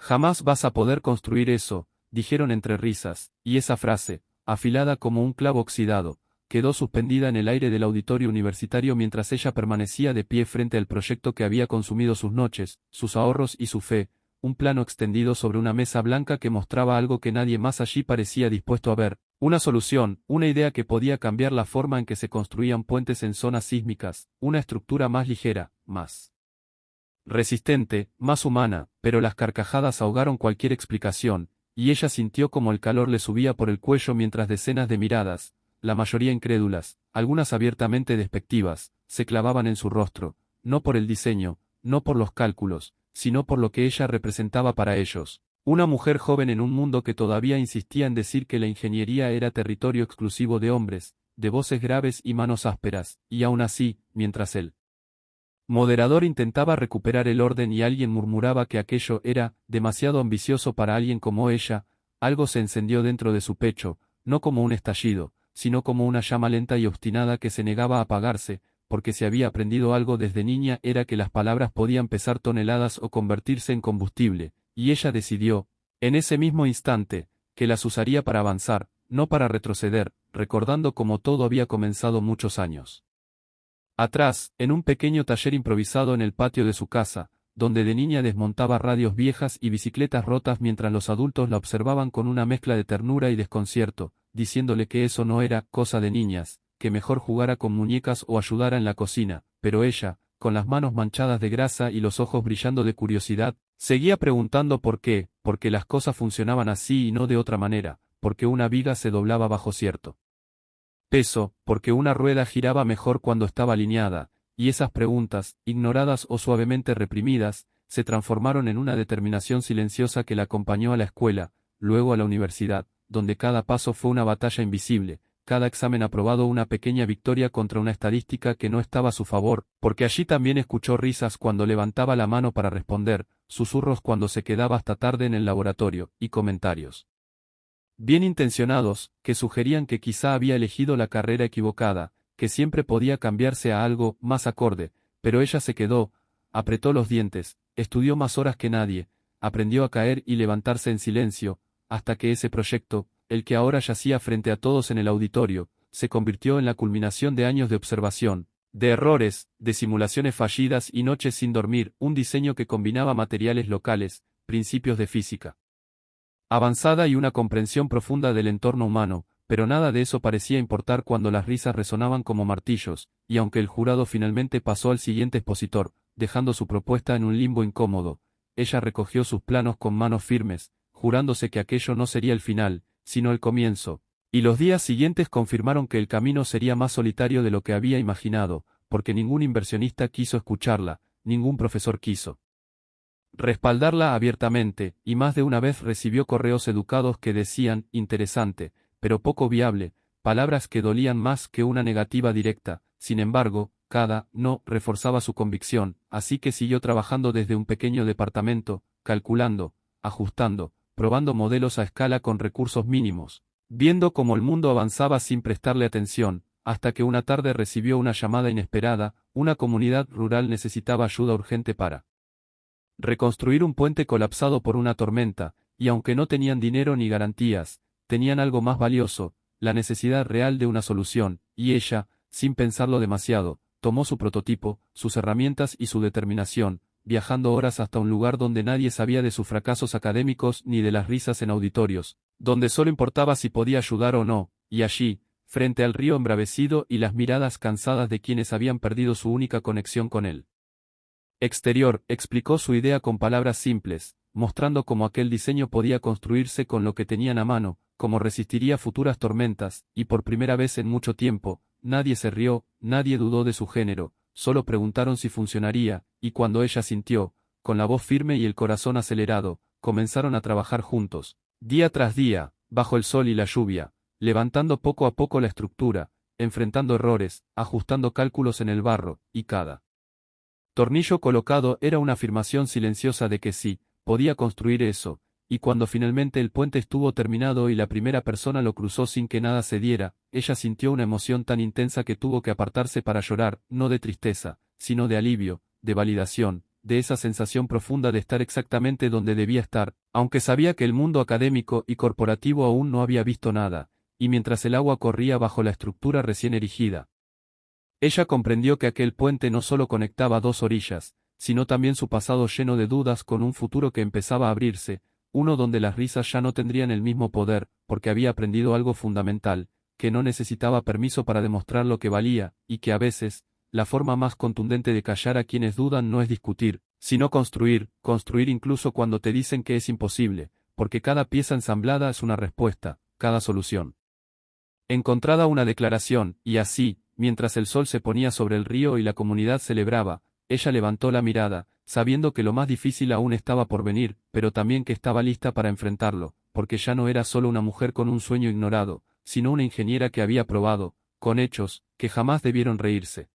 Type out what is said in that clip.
Jamás vas a poder construir eso, dijeron entre risas, y esa frase, afilada como un clavo oxidado, quedó suspendida en el aire del auditorio universitario mientras ella permanecía de pie frente al proyecto que había consumido sus noches, sus ahorros y su fe, un plano extendido sobre una mesa blanca que mostraba algo que nadie más allí parecía dispuesto a ver, una solución, una idea que podía cambiar la forma en que se construían puentes en zonas sísmicas, una estructura más ligera, más resistente, más humana, pero las carcajadas ahogaron cualquier explicación, y ella sintió como el calor le subía por el cuello mientras decenas de miradas, la mayoría incrédulas, algunas abiertamente despectivas, se clavaban en su rostro, no por el diseño, no por los cálculos, sino por lo que ella representaba para ellos. Una mujer joven en un mundo que todavía insistía en decir que la ingeniería era territorio exclusivo de hombres, de voces graves y manos ásperas, y aún así, mientras él moderador intentaba recuperar el orden y alguien murmuraba que aquello era demasiado ambicioso para alguien como ella, algo se encendió dentro de su pecho, no como un estallido, sino como una llama lenta y obstinada que se negaba a apagarse, porque si había aprendido algo desde niña era que las palabras podían pesar toneladas o convertirse en combustible, y ella decidió, en ese mismo instante, que las usaría para avanzar, no para retroceder, recordando cómo todo había comenzado muchos años atrás, en un pequeño taller improvisado en el patio de su casa, donde de niña desmontaba radios viejas y bicicletas rotas mientras los adultos la observaban con una mezcla de ternura y desconcierto, diciéndole que eso no era cosa de niñas, que mejor jugara con muñecas o ayudara en la cocina, pero ella, con las manos manchadas de grasa y los ojos brillando de curiosidad, seguía preguntando por qué, porque las cosas funcionaban así y no de otra manera, porque una viga se doblaba bajo cierto peso, porque una rueda giraba mejor cuando estaba alineada, y esas preguntas, ignoradas o suavemente reprimidas, se transformaron en una determinación silenciosa que la acompañó a la escuela, luego a la universidad, donde cada paso fue una batalla invisible, cada examen aprobado una pequeña victoria contra una estadística que no estaba a su favor, porque allí también escuchó risas cuando levantaba la mano para responder, susurros cuando se quedaba hasta tarde en el laboratorio, y comentarios bien intencionados, que sugerían que quizá había elegido la carrera equivocada, que siempre podía cambiarse a algo más acorde, pero ella se quedó, apretó los dientes, estudió más horas que nadie, aprendió a caer y levantarse en silencio, hasta que ese proyecto, el que ahora yacía frente a todos en el auditorio, se convirtió en la culminación de años de observación, de errores, de simulaciones fallidas y noches sin dormir, un diseño que combinaba materiales locales, principios de física avanzada y una comprensión profunda del entorno humano, pero nada de eso parecía importar cuando las risas resonaban como martillos, y aunque el jurado finalmente pasó al siguiente expositor, dejando su propuesta en un limbo incómodo, ella recogió sus planos con manos firmes, jurándose que aquello no sería el final, sino el comienzo, y los días siguientes confirmaron que el camino sería más solitario de lo que había imaginado, porque ningún inversionista quiso escucharla, ningún profesor quiso respaldarla abiertamente, y más de una vez recibió correos educados que decían, interesante, pero poco viable, palabras que dolían más que una negativa directa. Sin embargo, cada no reforzaba su convicción, así que siguió trabajando desde un pequeño departamento, calculando, ajustando, probando modelos a escala con recursos mínimos, viendo cómo el mundo avanzaba sin prestarle atención, hasta que una tarde recibió una llamada inesperada. Una comunidad rural necesitaba ayuda urgente para reconstruir un puente colapsado por una tormenta, y aunque no tenían dinero ni garantías, tenían algo más valioso, la necesidad real de una solución, y ella, sin pensarlo demasiado, tomó su prototipo, sus herramientas y su determinación, viajando horas hasta un lugar donde nadie sabía de sus fracasos académicos ni de las risas en auditorios, donde solo importaba si podía ayudar o no, y allí, frente al río embravecido y las miradas cansadas de quienes habían perdido su única conexión con él exterior, explicó su idea con palabras simples, mostrando cómo aquel diseño podía construirse con lo que tenían a mano, cómo resistiría futuras tormentas, y por primera vez en mucho tiempo, nadie se rió, nadie dudó de su género, solo preguntaron si funcionaría, y cuando ella sintió, con la voz firme y el corazón acelerado, comenzaron a trabajar juntos, día tras día, bajo el sol y la lluvia, levantando poco a poco la estructura, enfrentando errores, ajustando cálculos en el barro, y cada tornillo colocado era una afirmación silenciosa de que sí, podía construir eso, y cuando finalmente el puente estuvo terminado y la primera persona lo cruzó sin que nada se diera, ella sintió una emoción tan intensa que tuvo que apartarse para llorar, no de tristeza, sino de alivio, de validación, de esa sensación profunda de estar exactamente donde debía estar, aunque sabía que el mundo académico y corporativo aún no había visto nada, y mientras el agua corría bajo la estructura recién erigida. Ella comprendió que aquel puente no solo conectaba dos orillas, sino también su pasado lleno de dudas con un futuro que empezaba a abrirse, uno donde las risas ya no tendrían el mismo poder, porque había aprendido algo fundamental, que no necesitaba permiso para demostrar lo que valía, y que a veces, la forma más contundente de callar a quienes dudan no es discutir, sino construir, construir incluso cuando te dicen que es imposible, porque cada pieza ensamblada es una respuesta, cada solución encontrada una declaración, y así, mientras el sol se ponía sobre el río y la comunidad celebraba, ella levantó la mirada, sabiendo que lo más difícil aún estaba por venir, pero también que estaba lista para enfrentarlo, porque ya no era solo una mujer con un sueño ignorado, sino una ingeniera que había probado, con hechos, que jamás debieron reírse.